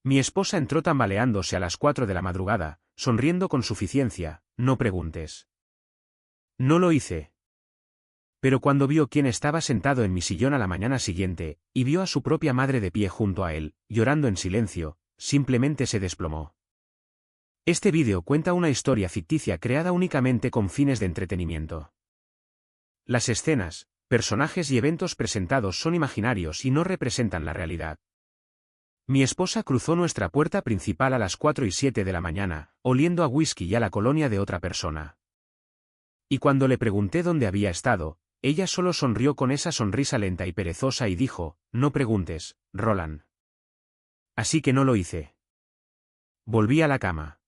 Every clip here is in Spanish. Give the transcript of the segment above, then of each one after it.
Mi esposa entró tambaleándose a las 4 de la madrugada, sonriendo con suficiencia, no preguntes. No lo hice. Pero cuando vio quién estaba sentado en mi sillón a la mañana siguiente, y vio a su propia madre de pie junto a él, llorando en silencio, simplemente se desplomó. Este vídeo cuenta una historia ficticia creada únicamente con fines de entretenimiento. Las escenas, personajes y eventos presentados son imaginarios y no representan la realidad. Mi esposa cruzó nuestra puerta principal a las 4:07 de la mañana, oliendo a whisky y a la colonia de otra persona. Y cuando le pregunté dónde había estado, ella solo sonrió con esa sonrisa lenta y perezosa y dijo, no preguntes, Roland. Así que no lo hice. Volví a la cama.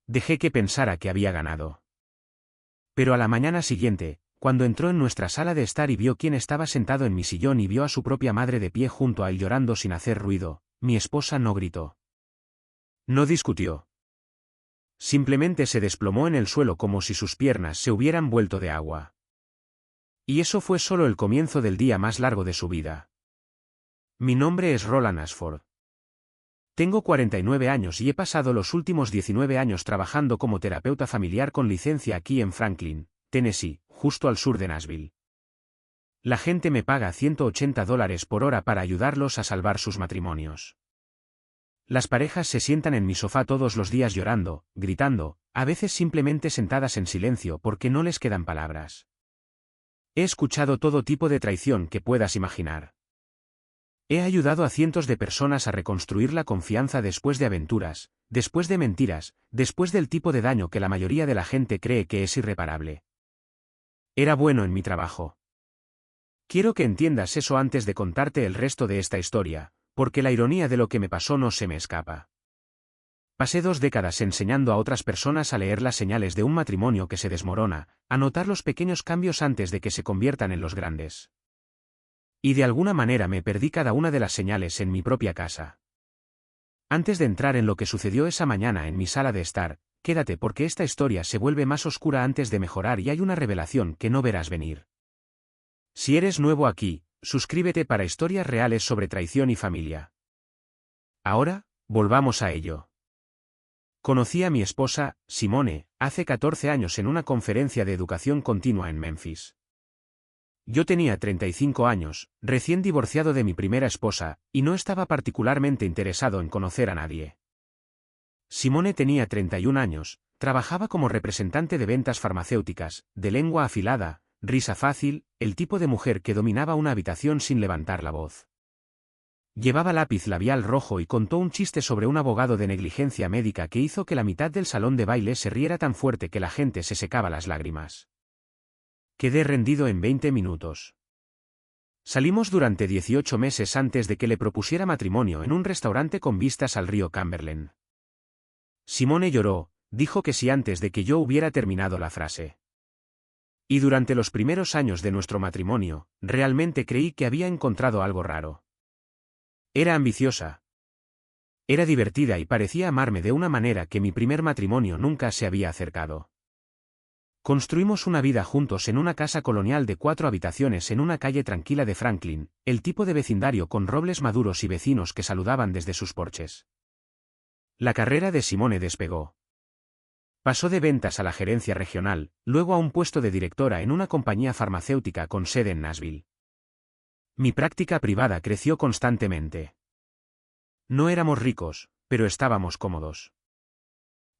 Dejé que pensara que había ganado. Pero a la mañana siguiente, cuando entró en nuestra sala de estar y vio quién estaba sentado en mi sillón y vio a su propia madre de pie junto a él llorando sin hacer ruido, mi esposa no gritó. No discutió. Simplemente se desplomó en el suelo como si sus piernas se hubieran vuelto de agua. Y eso fue solo el comienzo del día más largo de su vida. Mi nombre es Roland Ashford. Tengo 49 años y he pasado los últimos 19 años trabajando como terapeuta familiar con licencia aquí en Franklin, Tennessee, justo al sur de Nashville. La gente me paga $180 por hora para ayudarlos a salvar sus matrimonios. Las parejas se sientan en mi sofá todos los días llorando, gritando, a veces simplemente sentadas en silencio porque no les quedan palabras. He escuchado todo tipo de traición que puedas imaginar. He ayudado a cientos de personas a reconstruir la confianza después de aventuras, después de mentiras, después del tipo de daño que la mayoría de la gente cree que es irreparable. Era bueno en mi trabajo. Quiero que entiendas eso antes de contarte el resto de esta historia, porque la ironía de lo que me pasó no se me escapa. Pasé 2 décadas enseñando a otras personas a leer las señales de un matrimonio que se desmorona, a notar los pequeños cambios antes de que se conviertan en los grandes. Y de alguna manera me perdí cada una de las señales en mi propia casa. Antes de entrar en lo que sucedió esa mañana en mi sala de estar, quédate porque esta historia se vuelve más oscura antes de mejorar y hay una revelación que no verás venir. Si eres nuevo aquí, suscríbete para historias reales sobre traición y familia. Ahora, volvamos a ello. Conocí a mi esposa, Simone, hace 14 años en una conferencia de educación continua en Memphis. Yo tenía 35 años, recién divorciado de mi primera esposa, y no estaba particularmente interesado en conocer a nadie. Simone tenía 31 años, trabajaba como representante de ventas farmacéuticas, de lengua afilada, risa fácil, el tipo de mujer que dominaba una habitación sin levantar la voz. Llevaba lápiz labial rojo y contó un chiste sobre un abogado de negligencia médica que hizo que la mitad del salón de baile se riera tan fuerte que la gente se secaba las lágrimas. Quedé rendido en 20 minutos. Salimos durante 18 meses antes de que le propusiera matrimonio en un restaurante con vistas al río Cumberland. Simone lloró, dijo que sí antes de que yo hubiera terminado la frase. Y durante los primeros años de nuestro matrimonio, realmente creí que había encontrado algo raro. Era ambiciosa. Era divertida y parecía amarme de una manera que mi primer matrimonio nunca se había acercado. Construimos una vida juntos en una casa colonial de 4 habitaciones en una calle tranquila de Franklin, el tipo de vecindario con robles maduros y vecinos que saludaban desde sus porches. La carrera de Simone despegó. Pasó de ventas a la gerencia regional, luego a un puesto de directora en una compañía farmacéutica con sede en Nashville. Mi práctica privada creció constantemente. No éramos ricos, pero estábamos cómodos.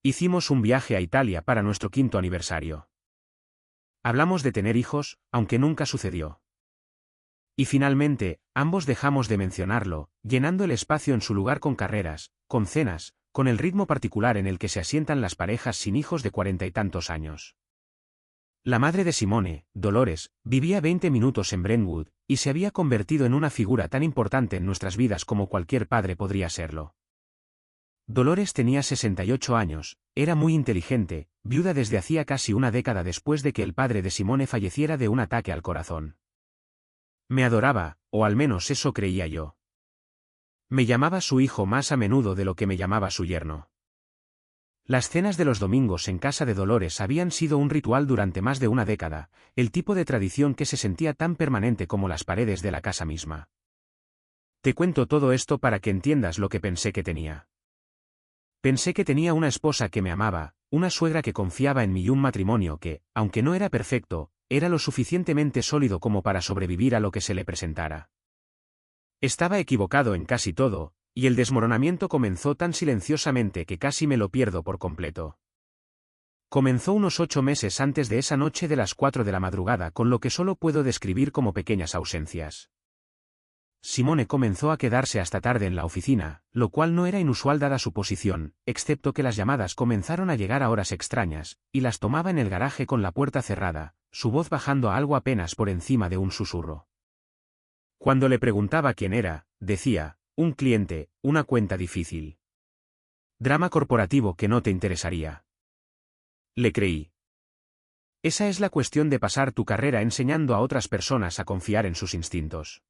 Hicimos un viaje a Italia para nuestro 5º aniversario. Hablamos de tener hijos, aunque nunca sucedió. Y finalmente, ambos dejamos de mencionarlo, llenando el espacio en su lugar con carreras, con cenas, con el ritmo particular en el que se asientan las parejas sin hijos de 40 y tantos años. La madre de Simone, Dolores, vivía 20 minutos en Brentwood, y se había convertido en una figura tan importante en nuestras vidas como cualquier padre podría serlo. Dolores tenía 68 años, era muy inteligente, viuda desde hacía casi una década después de que el padre de Simone falleciera de un ataque al corazón. Me adoraba, o al menos eso creía yo. Me llamaba su hijo más a menudo de lo que me llamaba su yerno. Las cenas de los domingos en casa de Dolores habían sido un ritual durante más de una década, el tipo de tradición que se sentía tan permanente como las paredes de la casa misma. Te cuento todo esto para que entiendas lo que pensé que tenía. Pensé que tenía una esposa que me amaba, una suegra que confiaba en mí y un matrimonio que, aunque no era perfecto, era lo suficientemente sólido como para sobrevivir a lo que se le presentara. Estaba equivocado en casi todo, y el desmoronamiento comenzó tan silenciosamente que casi me lo pierdo por completo. Comenzó unos 8 meses antes de esa noche de las 4 de la madrugada, con lo que solo puedo describir como pequeñas ausencias. Simone comenzó a quedarse hasta tarde en la oficina, lo cual no era inusual dada su posición, excepto que las llamadas comenzaron a llegar a horas extrañas, y las tomaba en el garaje con la puerta cerrada, su voz bajando a algo apenas por encima de un susurro. Cuando le preguntaba quién era, decía, un cliente, una cuenta difícil. Drama corporativo que no te interesaría. Le creí. Esa es la cuestión de pasar tu carrera enseñando a otras personas a confiar en sus instintos.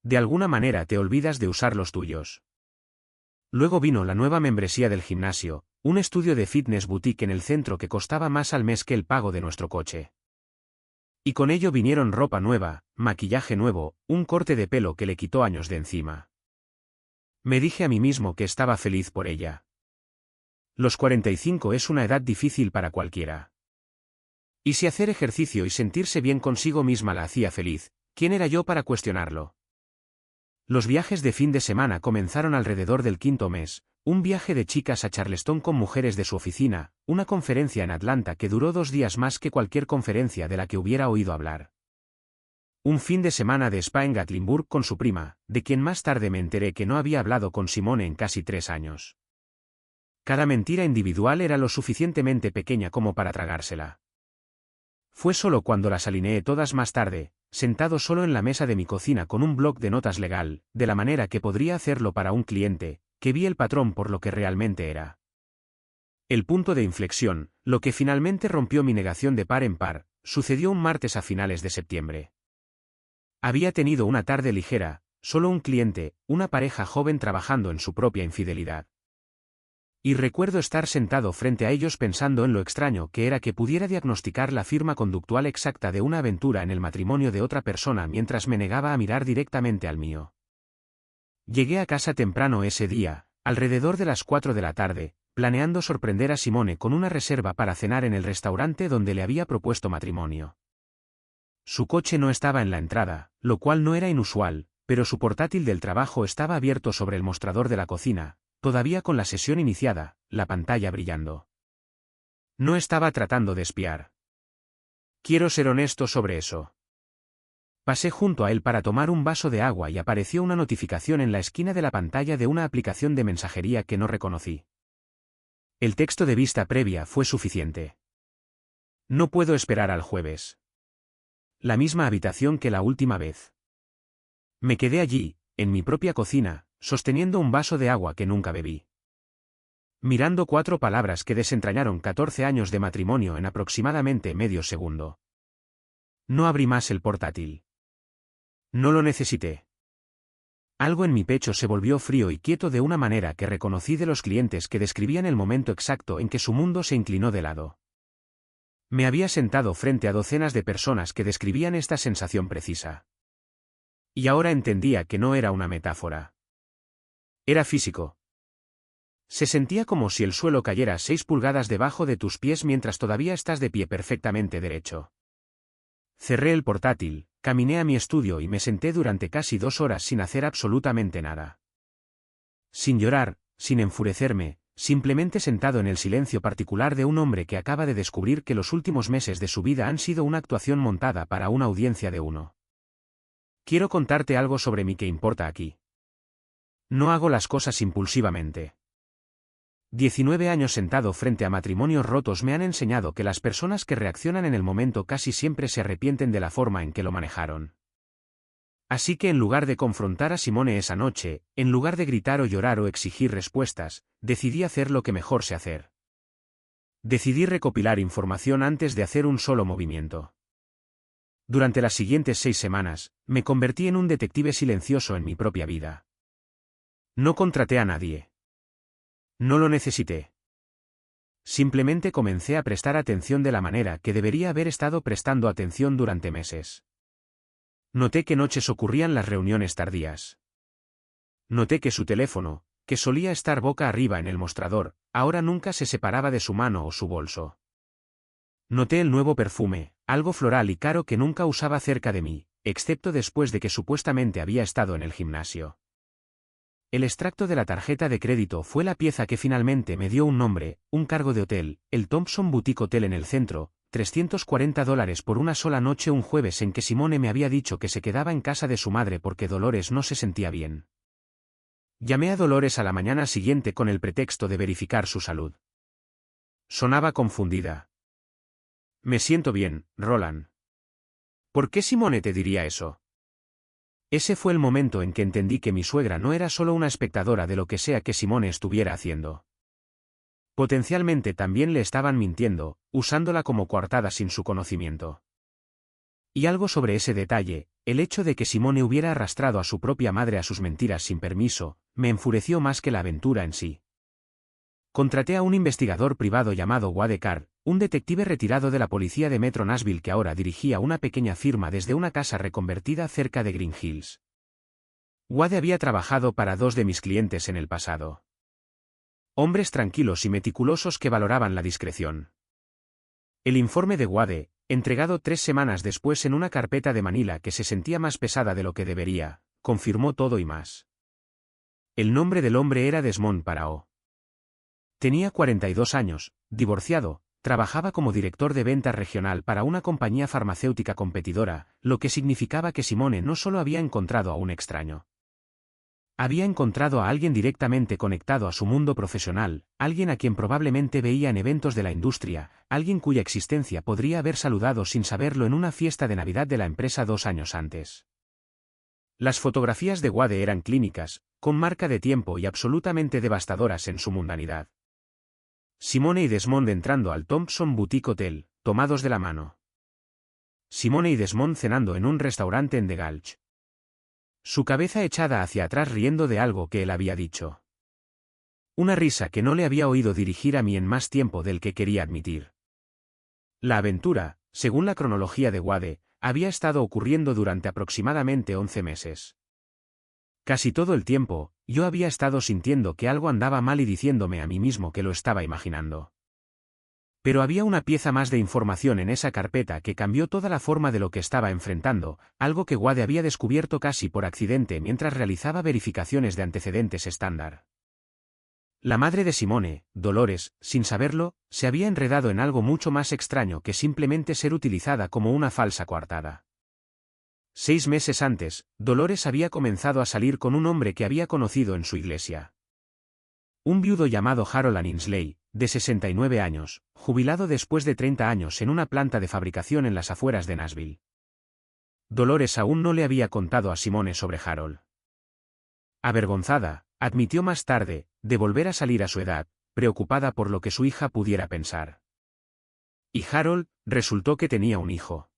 De alguna manera te olvidas de usar los tuyos. Luego vino la nueva membresía del gimnasio, un estudio de fitness boutique en el centro que costaba más al mes que el pago de nuestro coche. Y con ello vinieron ropa nueva, maquillaje nuevo, un corte de pelo que le quitó años de encima. Me dije a mí mismo que estaba feliz por ella. Los 45 es una edad difícil para cualquiera. Y si hacer ejercicio y sentirse bien consigo misma la hacía feliz, ¿quién era yo para cuestionarlo? Los viajes de fin de semana comenzaron alrededor del 5.º mes, un viaje de chicas a Charleston con mujeres de su oficina, una conferencia en Atlanta que duró 2 días más que cualquier conferencia de la que hubiera oído hablar. Un fin de semana de spa en Gatlinburg con su prima, de quien más tarde me enteré que no había hablado con Simone en casi 3 años. Cada mentira individual era lo suficientemente pequeña como para tragársela. Fue solo cuando las alineé todas más tarde, sentado solo en la mesa de mi cocina con un bloc de notas legal, de la manera que podría hacerlo para un cliente, que vi el patrón por lo que realmente era. El punto de inflexión, lo que finalmente rompió mi negación de par en par, sucedió un martes a finales de septiembre. Había tenido una tarde ligera, solo un cliente, una pareja joven trabajando en su propia infidelidad. Y recuerdo estar sentado frente a ellos pensando en lo extraño que era que pudiera diagnosticar la firma conductual exacta de una aventura en el matrimonio de otra persona mientras me negaba a mirar directamente al mío. Llegué a casa temprano ese día, alrededor de las 4 de la tarde, planeando sorprender a Simone con una reserva para cenar en el restaurante donde le había propuesto matrimonio. Su coche no estaba en la entrada, lo cual no era inusual, pero su portátil del trabajo estaba abierto sobre el mostrador de la cocina, todavía con la sesión iniciada, la pantalla brillando. No estaba tratando de espiar. Quiero ser honesto sobre eso. Pasé junto a él para tomar un vaso de agua y apareció una notificación en la esquina de la pantalla de una aplicación de mensajería que no reconocí. El texto de vista previa fue suficiente. No puedo esperar al jueves. La misma habitación que la última vez. Me quedé allí, en mi propia cocina, sosteniendo un vaso de agua que nunca bebí. Mirando 4 palabras que desentrañaron 14 años de matrimonio en aproximadamente medio segundo. No abrí más el portátil. No lo necesité. Algo en mi pecho se volvió frío y quieto de una manera que reconocí de los clientes que describían el momento exacto en que su mundo se inclinó de lado. Me había sentado frente a docenas de personas que describían esta sensación precisa. Y ahora entendía que no era una metáfora. Era físico. Se sentía como si el suelo cayera 6 pulgadas debajo de tus pies mientras todavía estás de pie perfectamente derecho. Cerré el portátil, caminé a mi estudio y me senté durante casi 2 horas sin hacer absolutamente nada. Sin llorar, sin enfurecerme, simplemente sentado en el silencio particular de un hombre que acaba de descubrir que los últimos meses de su vida han sido una actuación montada para una audiencia de uno. Quiero contarte algo sobre mí que importa aquí. No hago las cosas impulsivamente. 19 años sentado frente a matrimonios rotos me han enseñado que las personas que reaccionan en el momento casi siempre se arrepienten de la forma en que lo manejaron. Así que en lugar de confrontar a Simone esa noche, en lugar de gritar o llorar o exigir respuestas, decidí hacer lo que mejor sé hacer. Decidí recopilar información antes de hacer un solo movimiento. Durante las siguientes 6 semanas, me convertí en un detective silencioso en mi propia vida. No contraté a nadie. No lo necesité. Simplemente comencé a prestar atención de la manera que debería haber estado prestando atención durante meses. Noté qué noches ocurrían las reuniones tardías. Noté que su teléfono, que solía estar boca arriba en el mostrador, ahora nunca se separaba de su mano o su bolso. Noté el nuevo perfume, algo floral y caro que nunca usaba cerca de mí, excepto después de que supuestamente había estado en el gimnasio. El extracto de la tarjeta de crédito fue la pieza que finalmente me dio un nombre, un cargo de hotel, el Thompson Boutique Hotel en el centro, $340 por una sola noche un jueves en que Simone me había dicho que se quedaba en casa de su madre porque Dolores no se sentía bien. Llamé a Dolores a la mañana siguiente con el pretexto de verificar su salud. Sonaba confundida. Me siento bien, Roland. ¿Por qué Simone te diría eso? Ese fue el momento en que entendí que mi suegra no era solo una espectadora de lo que sea que Simone estuviera haciendo. Potencialmente también le estaban mintiendo, usándola como coartada sin su conocimiento. Y algo sobre ese detalle, el hecho de que Simone hubiera arrastrado a su propia madre a sus mentiras sin permiso, me enfureció más que la aventura en sí. Contraté a un investigador privado llamado Wade Carr, un detective retirado de la policía de Metro Nashville que ahora dirigía una pequeña firma desde una casa reconvertida cerca de Green Hills. Wade había trabajado para 2 de mis clientes en el pasado. Hombres tranquilos y meticulosos que valoraban la discreción. El informe de Wade, entregado 3 semanas después en una carpeta de Manila que se sentía más pesada de lo que debería, confirmó todo y más. El nombre del hombre era Desmond Parao. Tenía 42 años, divorciado, trabajaba como director de ventas regional para una compañía farmacéutica competidora, lo que significaba que Simone no solo había encontrado a un extraño. Había encontrado a alguien directamente conectado a su mundo profesional, alguien a quien probablemente veía en eventos de la industria, alguien cuya existencia podría haber saludado sin saberlo en una fiesta de Navidad de la empresa 2 años antes. Las fotografías de Wade eran clínicas, con marca de tiempo y absolutamente devastadoras en su mundanidad. Simone y Desmond entrando al Thompson Boutique Hotel, tomados de la mano. Simone y Desmond cenando en un restaurante en The Gulch. Su cabeza echada hacia atrás riendo de algo que él había dicho. Una risa que no le había oído dirigir a mí en más tiempo del que quería admitir. La aventura, según la cronología de Wade, había estado ocurriendo durante aproximadamente 11 meses. Casi todo el tiempo, yo había estado sintiendo que algo andaba mal y diciéndome a mí mismo que lo estaba imaginando. Pero había una pieza más de información en esa carpeta que cambió toda la forma de lo que estaba enfrentando, algo que Wade había descubierto casi por accidente mientras realizaba verificaciones de antecedentes estándar. La madre de Simone, Dolores, sin saberlo, se había enredado en algo mucho más extraño que simplemente ser utilizada como una falsa coartada. 6 meses antes, Dolores había comenzado a salir con un hombre que había conocido en su iglesia. Un viudo llamado Harold Annesley, de 69 años, jubilado después de 30 años en una planta de fabricación en las afueras de Nashville. Dolores aún no le había contado a Simone sobre Harold. Avergonzada, admitió más tarde, de volver a salir a su edad, preocupada por lo que su hija pudiera pensar. Y Harold, resultó que tenía un hijo.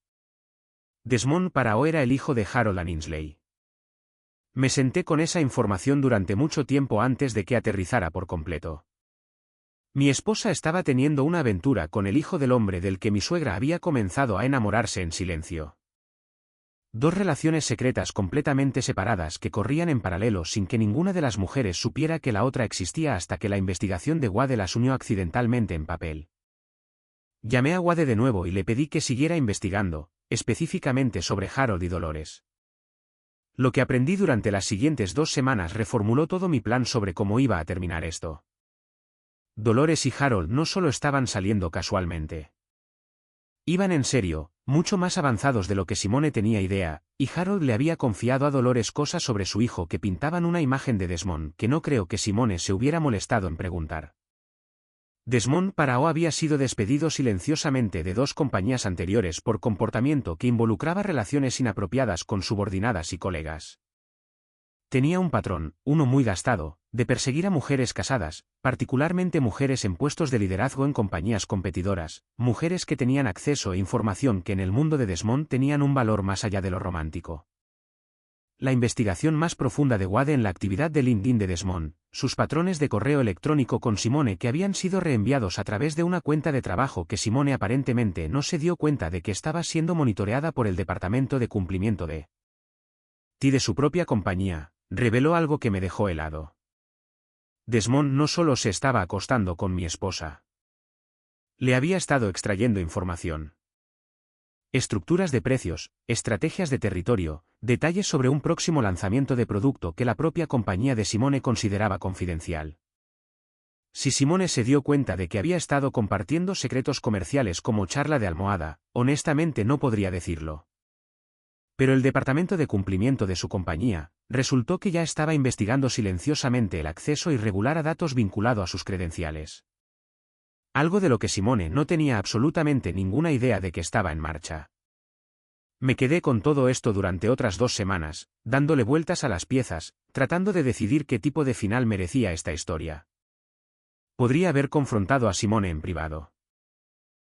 Desmond Parao era el hijo de Harold Annesley. Me senté con esa información durante mucho tiempo antes de que aterrizara por completo. Mi esposa estaba teniendo una aventura con el hijo del hombre del que mi suegra había comenzado a enamorarse en silencio. 2 relaciones secretas completamente separadas que corrían en paralelo sin que ninguna de las mujeres supiera que la otra existía hasta que la investigación de Wade las unió accidentalmente en papel. Llamé a Wade de nuevo y le pedí que siguiera investigando, específicamente sobre Harold y Dolores. Lo que aprendí durante las siguientes 2 semanas reformuló todo mi plan sobre cómo iba a terminar esto. Dolores y Harold no solo estaban saliendo casualmente. Iban en serio, mucho más avanzados de lo que Simone tenía idea, y Harold le había confiado a Dolores cosas sobre su hijo que pintaban una imagen de Desmond que no creo que Simone se hubiera molestado en preguntar. Desmond Parao había sido despedido silenciosamente de 2 compañías anteriores por comportamiento que involucraba relaciones inapropiadas con subordinadas y colegas. Tenía un patrón, uno muy gastado, de perseguir a mujeres casadas, particularmente mujeres en puestos de liderazgo en compañías competidoras, mujeres que tenían acceso e información que en el mundo de Desmond tenían un valor más allá de lo romántico. La investigación más profunda de Wade en la actividad de LinkedIn de Desmond, sus patrones de correo electrónico con Simone que habían sido reenviados a través de una cuenta de trabajo que Simone aparentemente no se dio cuenta de que estaba siendo monitoreada por el Departamento de Cumplimiento de su propia compañía, reveló algo que me dejó helado. Desmond no solo se estaba acostando con mi esposa. Le había estado extrayendo información. Estructuras de precios, estrategias de territorio, detalles sobre un próximo lanzamiento de producto que la propia compañía de Simone consideraba confidencial. Si Simone se dio cuenta de que había estado compartiendo secretos comerciales como charla de almohada, honestamente no podría decirlo. Pero el departamento de cumplimiento de su compañía resultó que ya estaba investigando silenciosamente el acceso irregular a datos vinculado a sus credenciales. Algo de lo que Simone no tenía absolutamente ninguna idea de que estaba en marcha. Me quedé con todo esto durante otras 2 semanas, dándole vueltas a las piezas, tratando de decidir qué tipo de final merecía esta historia. Podría haber confrontado a Simone en privado.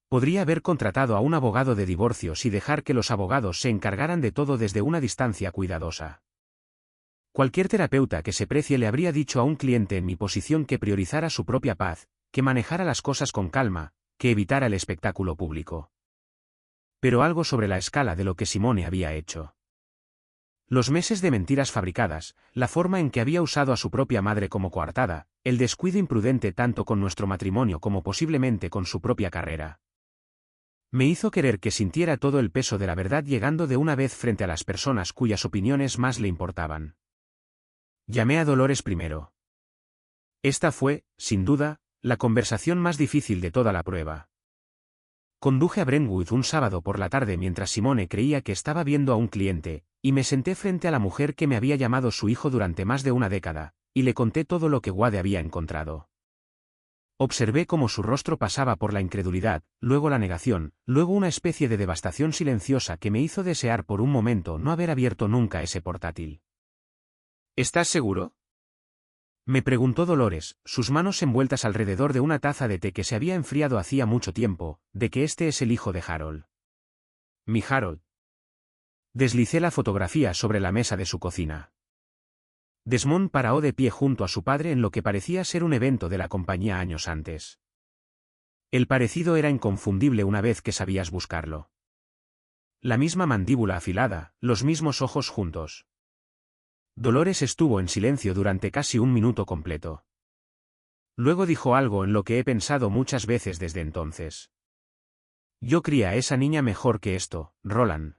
Podría haber contratado a un abogado de divorcios y dejar que los abogados se encargaran de todo desde una distancia cuidadosa. Cualquier terapeuta que se precie le habría dicho a un cliente en mi posición que priorizara su propia paz, que manejara las cosas con calma, que evitara el espectáculo público. Pero algo sobre la escala de lo que Simone había hecho. Los meses de mentiras fabricadas, la forma en que había usado a su propia madre como coartada, el descuido imprudente tanto con nuestro matrimonio como posiblemente con su propia carrera. Me hizo querer que sintiera todo el peso de la verdad llegando de una vez frente a las personas cuyas opiniones más le importaban. Llamé a Dolores primero. Esta fue, sin duda, la conversación más difícil de toda la prueba. Conduje a Brentwood un sábado por la tarde mientras Simone creía que estaba viendo a un cliente, y me senté frente a la mujer que me había llamado su hijo durante más de una década, y le conté todo lo que Wade había encontrado. Observé cómo su rostro pasaba por la incredulidad, luego la negación, luego una especie de devastación silenciosa que me hizo desear por un momento no haber abierto nunca ese portátil. ¿Estás seguro?, me preguntó Dolores, sus manos envueltas alrededor de una taza de té que se había enfriado hacía mucho tiempo, de que este es el hijo de Harold. Mi Harold. Deslicé la fotografía sobre la mesa de su cocina. Desmond paró de pie junto a su padre en lo que parecía ser un evento de la compañía años antes. El parecido era inconfundible una vez que sabías buscarlo. La misma mandíbula afilada, los mismos ojos juntos. Dolores estuvo en silencio durante casi un minuto completo. Luego dijo algo en lo que he pensado muchas veces desde entonces. Yo crié a esa niña mejor que esto, Roland.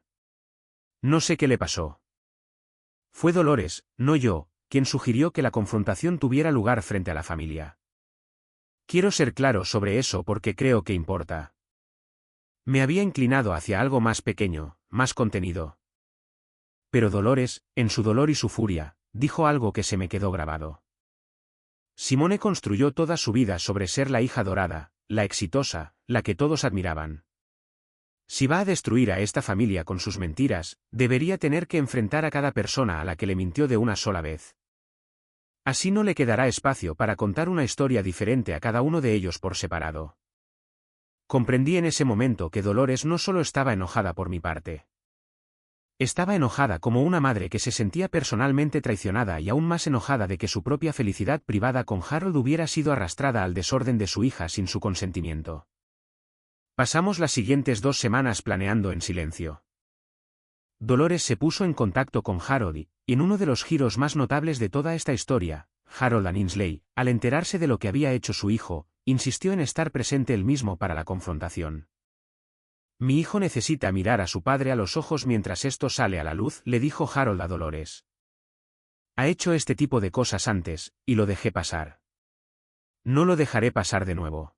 No sé qué le pasó. Fue Dolores, no yo, quien sugirió que la confrontación tuviera lugar frente a la familia. Quiero ser claro sobre eso porque creo que importa. Me había inclinado hacia algo más pequeño, más contenido. Pero Dolores, en su dolor y su furia, dijo algo que se me quedó grabado. Simone construyó toda su vida sobre ser la hija dorada, la exitosa, la que todos admiraban. Si va a destruir a esta familia con sus mentiras, debería tener que enfrentar a cada persona a la que le mintió de una sola vez. Así no le quedará espacio para contar una historia diferente a cada uno de ellos por separado. Comprendí en ese momento que Dolores no solo estaba enojada por mi parte. Estaba enojada como una madre que se sentía personalmente traicionada y aún más enojada de que su propia felicidad privada con Harold hubiera sido arrastrada al desorden de su hija sin su consentimiento. Pasamos las siguientes 2 semanas planeando en silencio. Dolores se puso en contacto con Harold y, en uno de los giros más notables de toda esta historia, Harold Annesley, al enterarse de lo que había hecho su hijo, insistió en estar presente él mismo para la confrontación. Mi hijo necesita mirar a su padre a los ojos mientras esto sale a la luz, le dijo Harold a Dolores. Ha hecho este tipo de cosas antes, y lo dejé pasar. No lo dejaré pasar de nuevo.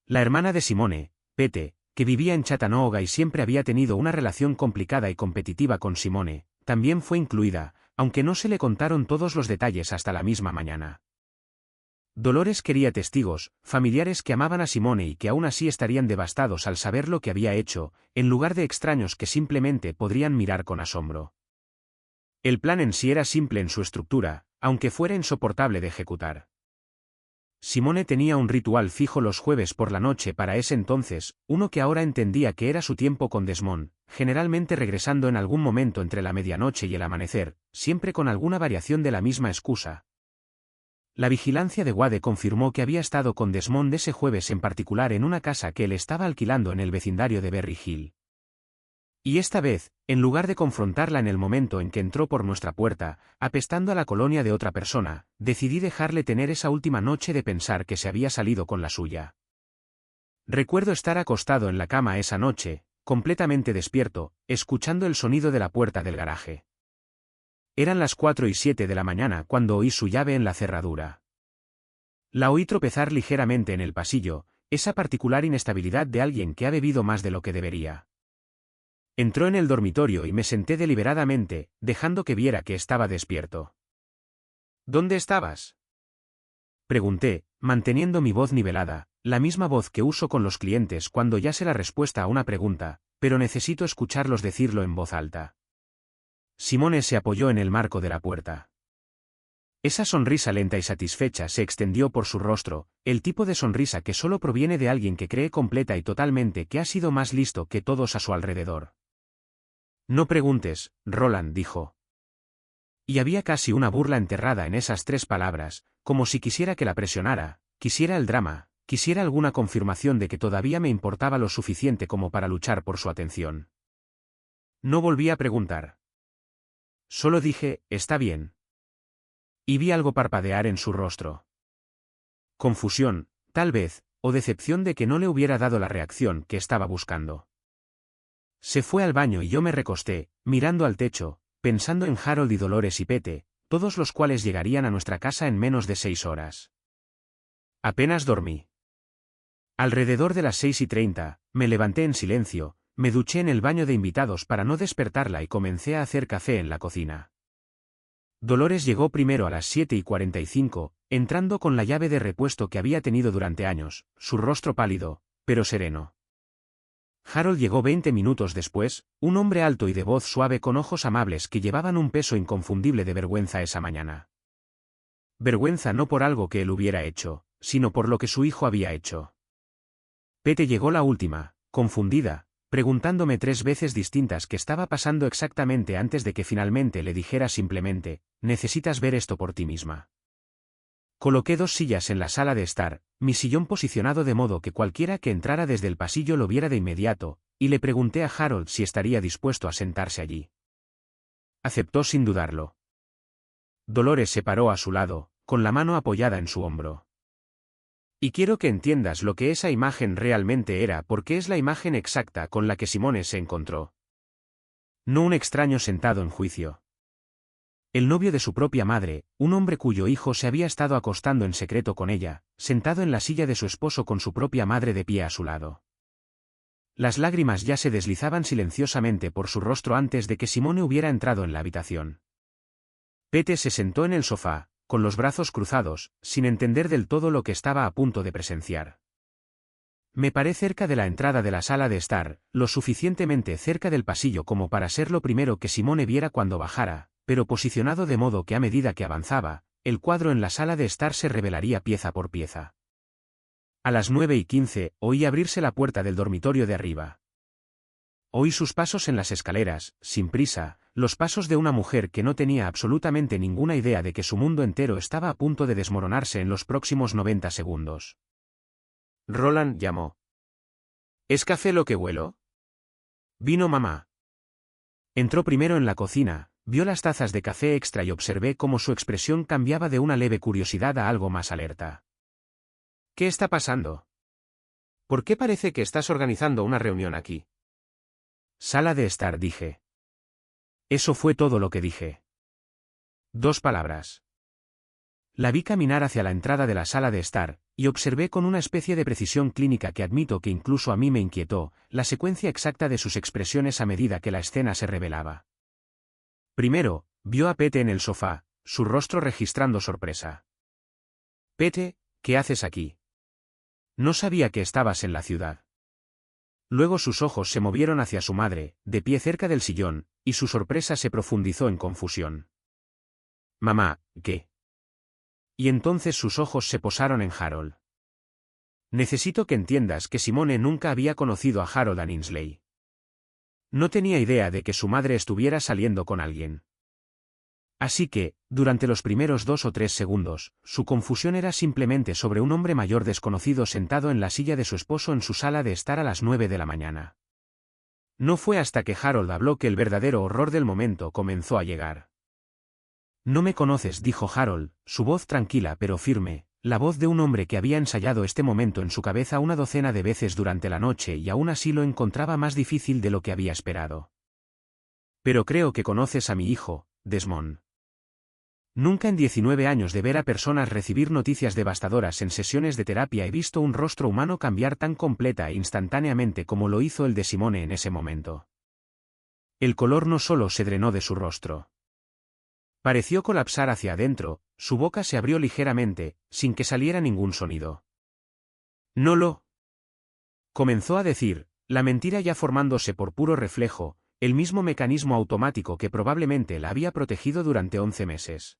La hermana de Simone, Pete, que vivía en Chattanooga y siempre había tenido una relación complicada y competitiva con Simone, también fue incluida, aunque no se le contaron todos los detalles hasta la misma mañana. Dolores quería testigos, familiares que amaban a Simone y que aún así estarían devastados al saber lo que había hecho, en lugar de extraños que simplemente podrían mirar con asombro. El plan en sí era simple en su estructura, aunque fuera insoportable de ejecutar. Simone tenía un ritual fijo los jueves por la noche para ese entonces, uno que ahora entendía que era su tiempo con Desmond, generalmente regresando en algún momento entre la medianoche y el amanecer, siempre con alguna variación de la misma excusa. La vigilancia de Wade confirmó que había estado con Desmond ese jueves en particular en una casa que él estaba alquilando en el vecindario de Berry Hill. Y esta vez, en lugar de confrontarla en el momento en que entró por nuestra puerta, apestando a la colonia de otra persona, decidí dejarle tener esa última noche de pensar que se había salido con la suya. Recuerdo estar acostado en la cama esa noche, completamente despierto, escuchando el sonido de la puerta del garaje. Eran las 4:07 de la mañana cuando oí su llave en la cerradura. La oí tropezar ligeramente en el pasillo, esa particular inestabilidad de alguien que ha bebido más de lo que debería. Entró en el dormitorio y me senté deliberadamente, dejando que viera que estaba despierto. ¿Dónde estabas?, pregunté, manteniendo mi voz nivelada, la misma voz que uso con los clientes cuando ya sé la respuesta a una pregunta, pero necesito escucharlos decirlo en voz alta. Simone se apoyó en el marco de la puerta. Esa sonrisa lenta y satisfecha se extendió por su rostro, el tipo de sonrisa que solo proviene de alguien que cree completa y totalmente que ha sido más listo que todos a su alrededor. No preguntes, Roland dijo. Y había casi una burla enterrada en esas 3 palabras, como si quisiera que la presionara, quisiera el drama, quisiera alguna confirmación de que todavía me importaba lo suficiente como para luchar por su atención. No volví a preguntar. Solo dije, está bien. Y vi algo parpadear en su rostro. Confusión, tal vez, o decepción de que no le hubiera dado la reacción que estaba buscando. Se fue al baño y yo me recosté, mirando al techo, pensando en Harold y Dolores y Pete, todos los cuales llegarían a nuestra casa en menos de 6 horas. Apenas dormí. Alrededor de las 6:30, me levanté en silencio, me duché en el baño de invitados para no despertarla y comencé a hacer café en la cocina. Dolores llegó primero a las 7:45, entrando con la llave de repuesto que había tenido durante años, su rostro pálido, pero sereno. Harold llegó 20 minutos después, un hombre alto y de voz suave con ojos amables que llevaban un peso inconfundible de vergüenza esa mañana. Vergüenza no por algo que él hubiera hecho, sino por lo que su hijo había hecho. Pete llegó la última, confundida, preguntándome 3 veces distintas qué estaba pasando exactamente antes de que finalmente le dijera simplemente, necesitas ver esto por ti misma. Coloqué 2 sillas en la sala de estar, mi sillón posicionado de modo que cualquiera que entrara desde el pasillo lo viera de inmediato, y le pregunté a Harold si estaría dispuesto a sentarse allí. Aceptó sin dudarlo. Dolores se paró a su lado, con la mano apoyada en su hombro. Y quiero que entiendas lo que esa imagen realmente era porque es la imagen exacta con la que Simone se encontró. No un extraño sentado en juicio. El novio de su propia madre, un hombre cuyo hijo se había estado acostando en secreto con ella, sentado en la silla de su esposo con su propia madre de pie a su lado. Las lágrimas ya se deslizaban silenciosamente por su rostro antes de que Simone hubiera entrado en la habitación. Pete se sentó en el sofá, con los brazos cruzados, sin entender del todo lo que estaba a punto de presenciar. Me paré cerca de la entrada de la sala de estar, lo suficientemente cerca del pasillo como para ser lo primero que Simone viera cuando bajara, pero posicionado de modo que a medida que avanzaba, el cuadro en la sala de estar se revelaría pieza por pieza. A las 9:15, oí abrirse la puerta del dormitorio de arriba. Oí sus pasos en las escaleras, sin prisa, los pasos de una mujer que no tenía absolutamente ninguna idea de que su mundo entero estaba a punto de desmoronarse en los próximos 90 segundos. Roland llamó. ¿Es café lo que huelo? Vino mamá. Entró primero en la cocina, vio las tazas de café extra y observé cómo su expresión cambiaba de una leve curiosidad a algo más alerta. ¿Qué está pasando? ¿Por qué parece que estás organizando una reunión aquí? Sala de estar, dije. Eso fue todo lo que dije. 2 palabras. La vi caminar hacia la entrada de la sala de estar, y observé con una especie de precisión clínica que admito que incluso a mí me inquietó, la secuencia exacta de sus expresiones a medida que la escena se revelaba. Primero, vio a Pete en el sofá, su rostro registrando sorpresa. Pete, ¿qué haces aquí? No sabía que estabas en la ciudad. Luego sus ojos se movieron hacia su madre, de pie cerca del sillón, y su sorpresa se profundizó en confusión. Mamá, ¿qué? Y entonces sus ojos se posaron en Harold. Necesito que entiendas que Simone nunca había conocido a Harold Annesley. No tenía idea de que su madre estuviera saliendo con alguien. Así que, durante los primeros 2 o 3 segundos, su confusión era simplemente sobre un hombre mayor desconocido sentado en la silla de su esposo en su sala de estar a las 9 de la mañana. No fue hasta que Harold habló que el verdadero horror del momento comenzó a llegar. No me conoces, dijo Harold, su voz tranquila pero firme, la voz de un hombre que había ensayado este momento en su cabeza una docena de veces durante la noche y aún así lo encontraba más difícil de lo que había esperado. Pero creo que conoces a mi hijo, Desmond. Nunca en 19 años de ver a personas recibir noticias devastadoras en sesiones de terapia he visto un rostro humano cambiar tan completa e instantáneamente como lo hizo el de Simone en ese momento. El color no solo se drenó de su rostro. Pareció colapsar hacia adentro, su boca se abrió ligeramente, sin que saliera ningún sonido. No lo... comenzó a decir, la mentira ya formándose por puro reflejo, el mismo mecanismo automático que probablemente la había protegido durante 11 meses.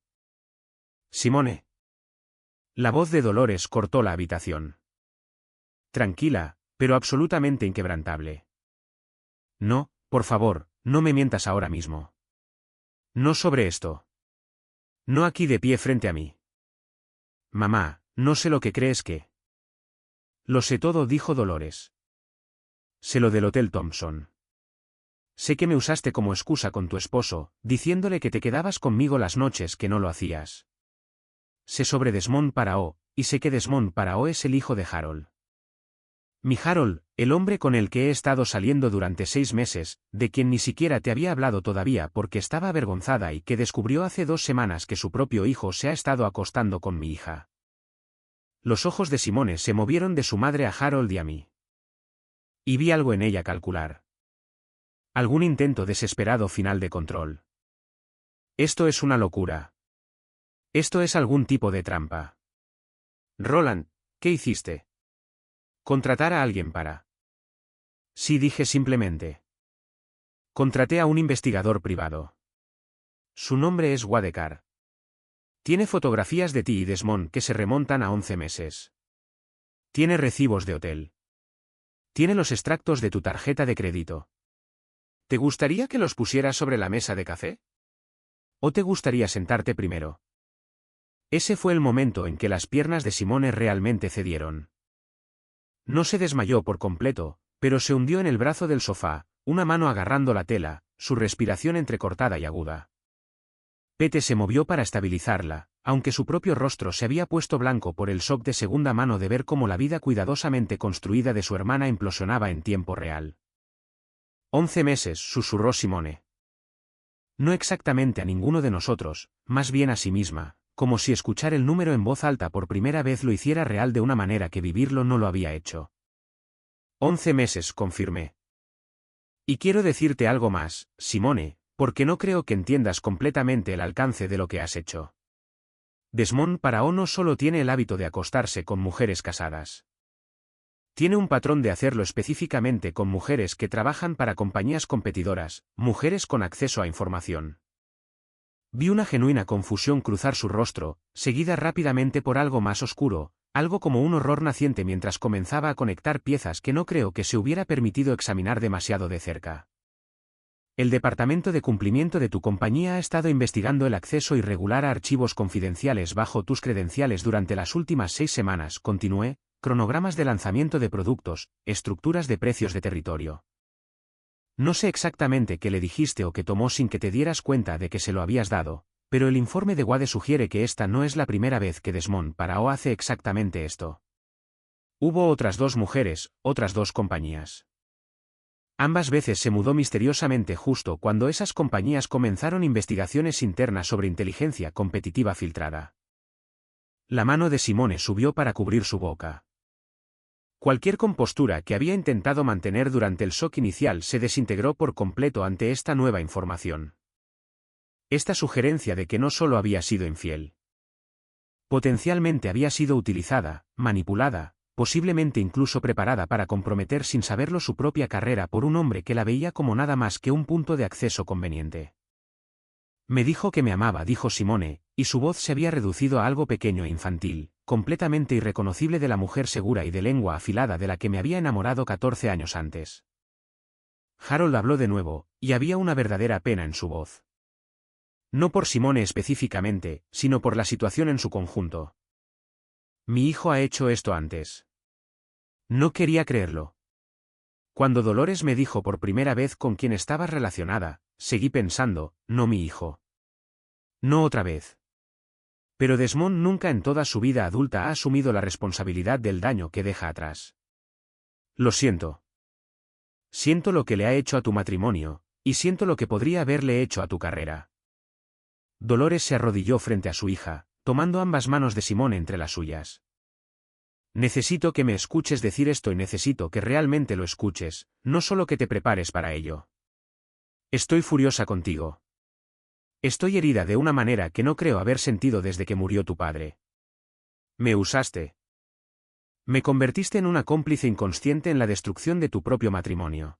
Simone. La voz de Dolores cortó la habitación. Tranquila, pero absolutamente inquebrantable. No, por favor, no me mientas ahora mismo. No sobre esto. No aquí de pie frente a mí. Mamá, no sé lo que crees que... Lo sé todo, dijo Dolores. Sé lo del Hotel Thompson. Sé que me usaste como excusa con tu esposo, diciéndole que te quedabas conmigo las noches que no lo hacías. Sé sobre Desmond Parao, y sé que Desmond Parao es el hijo de Harold. Mi Harold, el hombre con el que he estado saliendo durante 6 meses, de quien ni siquiera te había hablado todavía porque estaba avergonzada y que descubrió hace 2 semanas que su propio hijo se ha estado acostando con mi hija. Los ojos de Simone se movieron de su madre a Harold y a mí. Y vi algo en ella calcular. Algún intento desesperado final de control. Esto es una locura. Esto es algún tipo de trampa. Roland, ¿qué hiciste? Contratar a alguien para... Sí, dije simplemente. Contraté a un investigador privado. Su nombre es Wadekar. Tiene fotografías de ti y Desmond que se remontan a 11 meses. Tiene recibos de hotel. Tiene los extractos de tu tarjeta de crédito. ¿Te gustaría que los pusieras sobre la mesa de café? ¿O te gustaría sentarte primero? Ese fue el momento en que las piernas de Simone realmente cedieron. No se desmayó por completo, pero se hundió en el brazo del sofá, una mano agarrando la tela, su respiración entrecortada y aguda. Pete se movió para estabilizarla, aunque su propio rostro se había puesto blanco por el shock de segunda mano de ver cómo la vida cuidadosamente construida de su hermana implosionaba en tiempo real. 11 meses, susurró Simone. No exactamente a ninguno de nosotros, más bien a sí misma, como si escuchar el número en voz alta por primera vez lo hiciera real de una manera que vivirlo no lo había hecho. 11 meses, confirmé. Y quiero decirte algo más, Simone, porque no creo que entiendas completamente el alcance de lo que has hecho. Desmond Parao no solo tiene el hábito de acostarse con mujeres casadas. Tiene un patrón de hacerlo específicamente con mujeres que trabajan para compañías competidoras, mujeres con acceso a información. Vi una genuina confusión cruzar su rostro, seguida rápidamente por algo más oscuro, algo como un horror naciente mientras comenzaba a conectar piezas que no creo que se hubiera permitido examinar demasiado de cerca. El Departamento de Cumplimiento de tu compañía ha estado investigando el acceso irregular a archivos confidenciales bajo tus credenciales durante las últimas 6 semanas, continué, cronogramas de lanzamiento de productos, estructuras de precios de territorio. No sé exactamente qué le dijiste o qué tomó sin que te dieras cuenta de que se lo habías dado, pero el informe de Wade sugiere que esta no es la primera vez que Desmond Parao hace exactamente esto. Hubo otras 2 mujeres, otras 2 compañías. Ambas veces se mudó misteriosamente justo cuando esas compañías comenzaron investigaciones internas sobre inteligencia competitiva filtrada. La mano de Simone subió para cubrir su boca. Cualquier compostura que había intentado mantener durante el shock inicial se desintegró por completo ante esta nueva información. Esta sugerencia de que no solo había sido infiel. Potencialmente había sido utilizada, manipulada, posiblemente incluso preparada para comprometer sin saberlo su propia carrera por un hombre que la veía como nada más que un punto de acceso conveniente. Me dijo que me amaba, dijo Simone, y su voz se había reducido a algo pequeño e infantil, completamente irreconocible de la mujer segura y de lengua afilada de la que me había enamorado 14 años antes. Harold habló de nuevo, y había una verdadera pena en su voz. No por Simone específicamente, sino por la situación en su conjunto. Mi hijo ha hecho esto antes. No quería creerlo. Cuando Dolores me dijo por primera vez con quién estabas relacionada, seguí pensando, no mi hijo. No otra vez. Pero Desmond nunca en toda su vida adulta ha asumido la responsabilidad del daño que deja atrás. Lo siento. Siento lo que le ha hecho a tu matrimonio, y siento lo que podría haberle hecho a tu carrera. Dolores se arrodilló frente a su hija, tomando ambas manos de Simone entre las suyas. Necesito que me escuches decir esto y necesito que realmente lo escuches, no solo que te prepares para ello. Estoy furiosa contigo. Estoy herida de una manera que no creo haber sentido desde que murió tu padre. Me usaste. Me convertiste en una cómplice inconsciente en la destrucción de tu propio matrimonio.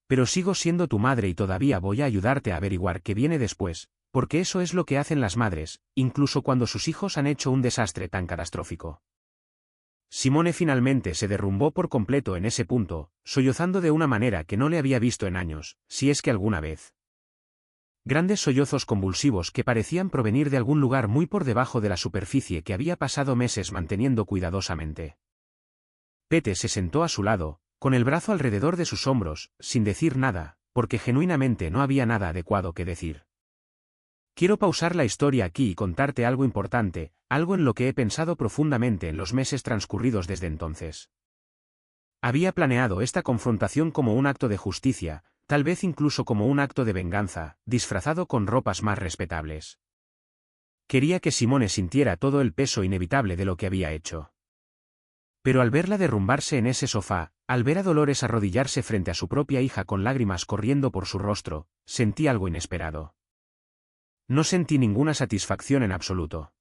Pero sigo siendo tu madre y todavía voy a ayudarte a averiguar qué viene después, porque eso es lo que hacen las madres, incluso cuando sus hijos han hecho un desastre tan catastrófico. Simone finalmente se derrumbó por completo en ese punto, sollozando de una manera que no le había visto en años, si es que alguna vez. Grandes sollozos convulsivos que parecían provenir de algún lugar muy por debajo de la superficie que había pasado meses manteniendo cuidadosamente. Pete se sentó a su lado, con el brazo alrededor de sus hombros, sin decir nada, porque genuinamente no había nada adecuado que decir. Quiero pausar la historia aquí y contarte algo importante, algo en lo que he pensado profundamente en los meses transcurridos desde entonces. Había planeado esta confrontación como un acto de justicia, tal vez incluso como un acto de venganza, disfrazado con ropas más respetables. Quería que Simone sintiera todo el peso inevitable de lo que había hecho. Pero al verla derrumbarse en ese sofá, al ver a Dolores arrodillarse frente a su propia hija con lágrimas corriendo por su rostro, sentí algo inesperado. No sentí ninguna satisfacción en absoluto.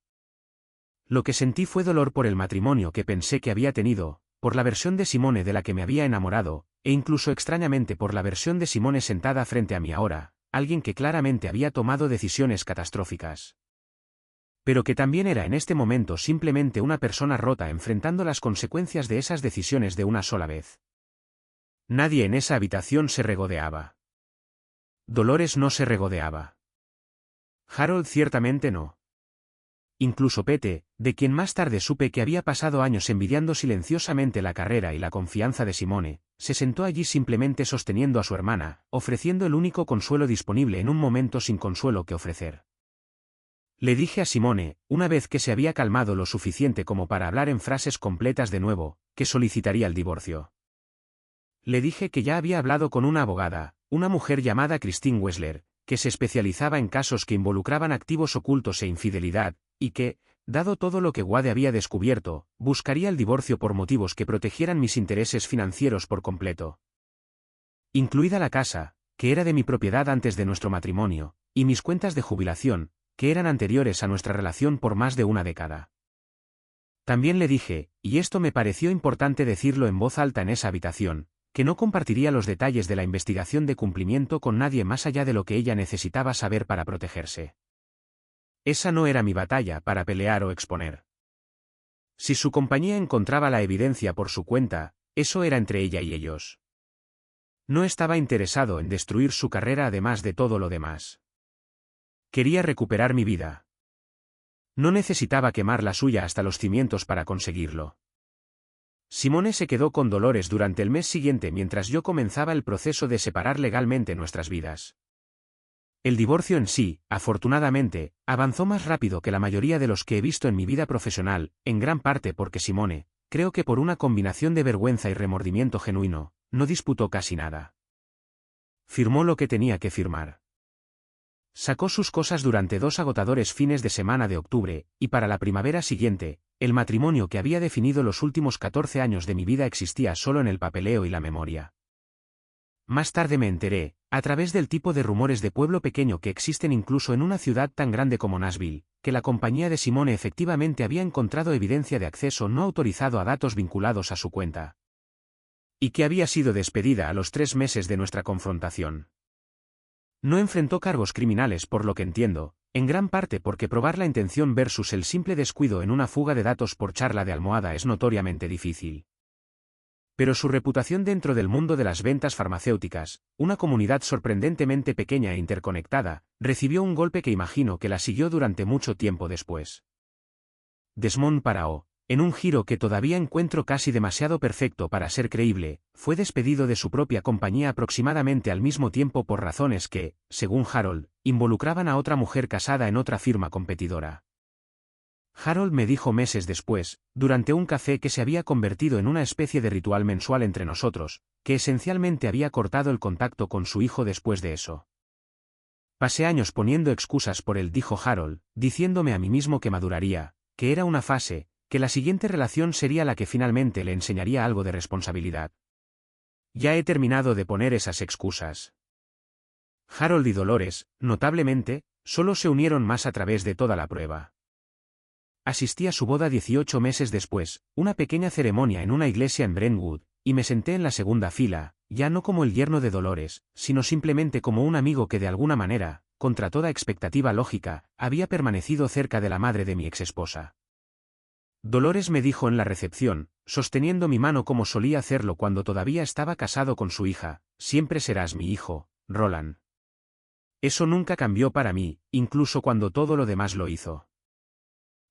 Lo que sentí fue dolor por el matrimonio que pensé que había tenido, por la versión de Simone de la que me había enamorado, e incluso extrañamente por la versión de Simone sentada frente a mí ahora, alguien que claramente había tomado decisiones catastróficas. Pero que también era en este momento simplemente una persona rota enfrentando las consecuencias de esas decisiones de una sola vez. Nadie en esa habitación se regodeaba. Dolores no se regodeaba. Harold ciertamente no. Incluso Pete, de quien más tarde supe que había pasado años envidiando silenciosamente la carrera y la confianza de Simone, se sentó allí simplemente sosteniendo a su hermana, ofreciendo el único consuelo disponible en un momento sin consuelo que ofrecer. Le dije a Simone, una vez que se había calmado lo suficiente como para hablar en frases completas de nuevo, que solicitaría el divorcio. Le dije que ya había hablado con una abogada, una mujer llamada Christine Wessler, que se especializaba en casos que involucraban activos ocultos e infidelidad, y que, dado todo lo que Wade había descubierto, buscaría el divorcio por motivos que protegieran mis intereses financieros por completo. Incluida la casa, que era de mi propiedad antes de nuestro matrimonio, y mis cuentas de jubilación, que eran anteriores a nuestra relación por más de una década. También le dije, y esto me pareció importante decirlo en voz alta en esa habitación, que no compartiría los detalles de la investigación de cumplimiento con nadie más allá de lo que ella necesitaba saber para protegerse. Esa no era mi batalla para pelear o exponer. Si su compañía encontraba la evidencia por su cuenta, eso era entre ella y ellos. No estaba interesado en destruir su carrera además de todo lo demás. Quería recuperar mi vida. No necesitaba quemar la suya hasta los cimientos para conseguirlo. Simone se quedó con Dolores durante el mes siguiente mientras yo comenzaba el proceso de separar legalmente nuestras vidas. El divorcio en sí, afortunadamente, avanzó más rápido que la mayoría de los que he visto en mi vida profesional, en gran parte porque Simone, creo que por una combinación de vergüenza y remordimiento genuino, no disputó casi nada. Firmó lo que tenía que firmar. Sacó sus cosas durante 2 agotadores fines de semana de octubre, y para la primavera siguiente, el matrimonio que había definido los últimos 14 años de mi vida existía solo en el papeleo y la memoria. Más tarde me enteré, a través del tipo de rumores de pueblo pequeño que existen incluso en una ciudad tan grande como Nashville, que la compañía de Simone efectivamente había encontrado evidencia de acceso no autorizado a datos vinculados a su cuenta. Y que había sido despedida a los 3 meses de nuestra confrontación. No enfrentó cargos criminales por lo que entiendo, en gran parte porque probar la intención versus el simple descuido en una fuga de datos por charla de almohada es notoriamente difícil. Pero su reputación dentro del mundo de las ventas farmacéuticas, una comunidad sorprendentemente pequeña e interconectada, recibió un golpe que imagino que la siguió durante mucho tiempo después. Desmond Parao, en un giro que todavía encuentro casi demasiado perfecto para ser creíble, fue despedido de su propia compañía aproximadamente al mismo tiempo por razones que, según Harold, involucraban a otra mujer casada en otra firma competidora. Harold me dijo meses después, durante un café que se había convertido en una especie de ritual mensual entre nosotros, que esencialmente había cortado el contacto con su hijo después de eso. Pasé años poniendo excusas por él, dijo Harold, diciéndome a mí mismo que maduraría, que era una fase, que la siguiente relación sería la que finalmente le enseñaría algo de responsabilidad. Ya he terminado de poner esas excusas. Harold y Dolores, notablemente, solo se unieron más a través de toda la prueba. Asistí a su boda 18 meses después, una pequeña ceremonia en una iglesia en Brentwood, y me senté en la segunda fila, ya no como el yerno de Dolores, sino simplemente como un amigo que de alguna manera, contra toda expectativa lógica, había permanecido cerca de la madre de mi exesposa. Dolores me dijo en la recepción, sosteniendo mi mano como solía hacerlo cuando todavía estaba casado con su hija, siempre serás mi hijo, Roland. Eso nunca cambió para mí, incluso cuando todo lo demás lo hizo.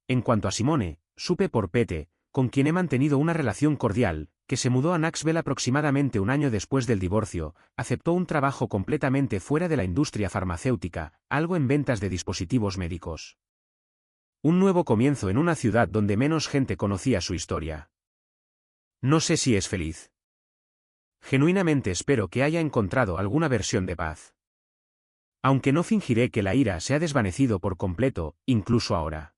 En cuanto a Simone, supe por Pete, con quien he mantenido una relación cordial, que se mudó a Knoxville aproximadamente un año después del divorcio, aceptó un trabajo completamente fuera de la industria farmacéutica, algo en ventas de dispositivos médicos. Un nuevo comienzo en una ciudad donde menos gente conocía su historia. No sé si es feliz. Genuinamente espero que haya encontrado alguna versión de paz. Aunque no fingiré que la ira se ha desvanecido por completo, incluso ahora.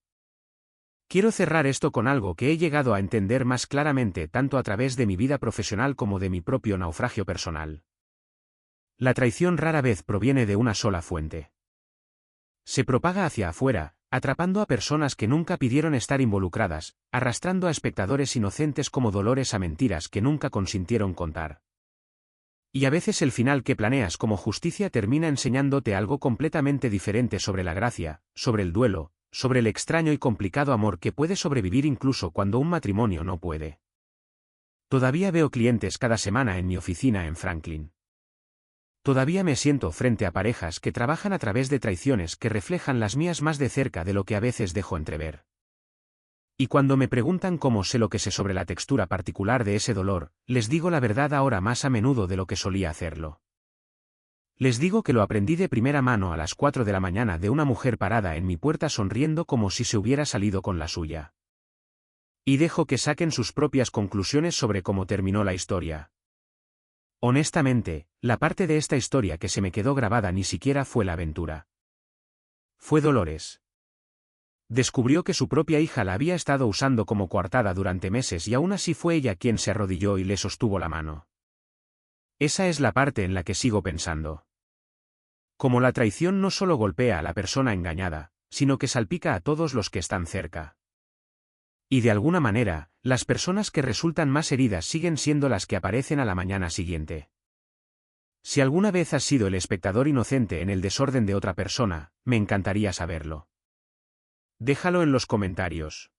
Quiero cerrar esto con algo que he llegado a entender más claramente tanto a través de mi vida profesional como de mi propio naufragio personal. La traición rara vez proviene de una sola fuente. Se propaga hacia afuera, atrapando a personas que nunca pidieron estar involucradas, arrastrando a espectadores inocentes como Dolores a mentiras que nunca consintieron contar. Y a veces el final que planeas como justicia termina enseñándote algo completamente diferente sobre la gracia, sobre el duelo, sobre el extraño y complicado amor que puede sobrevivir incluso cuando un matrimonio no puede. Todavía veo clientes cada semana en mi oficina en Franklin. Todavía me siento frente a parejas que trabajan a través de traiciones que reflejan las mías más de cerca de lo que a veces dejo entrever. Y cuando me preguntan cómo sé lo que sé sobre la textura particular de ese dolor, les digo la verdad ahora más a menudo de lo que solía hacerlo. Les digo que lo aprendí de primera mano a las 4 de la mañana de una mujer parada en mi puerta sonriendo como si se hubiera salido con la suya. Y dejo que saquen sus propias conclusiones sobre cómo terminó la historia. Honestamente, la parte de esta historia que se me quedó grabada ni siquiera fue la aventura. Fue Dolores. Descubrió que su propia hija la había estado usando como coartada durante meses y aún así fue ella quien se arrodilló y le sostuvo la mano. Esa es la parte en la que sigo pensando. Como la traición no solo golpea a la persona engañada, sino que salpica a todos los que están cerca. Y de alguna manera, las personas que resultan más heridas siguen siendo las que aparecen a la mañana siguiente. Si alguna vez has sido el espectador inocente en el desorden de otra persona, me encantaría saberlo. Déjalo en los comentarios.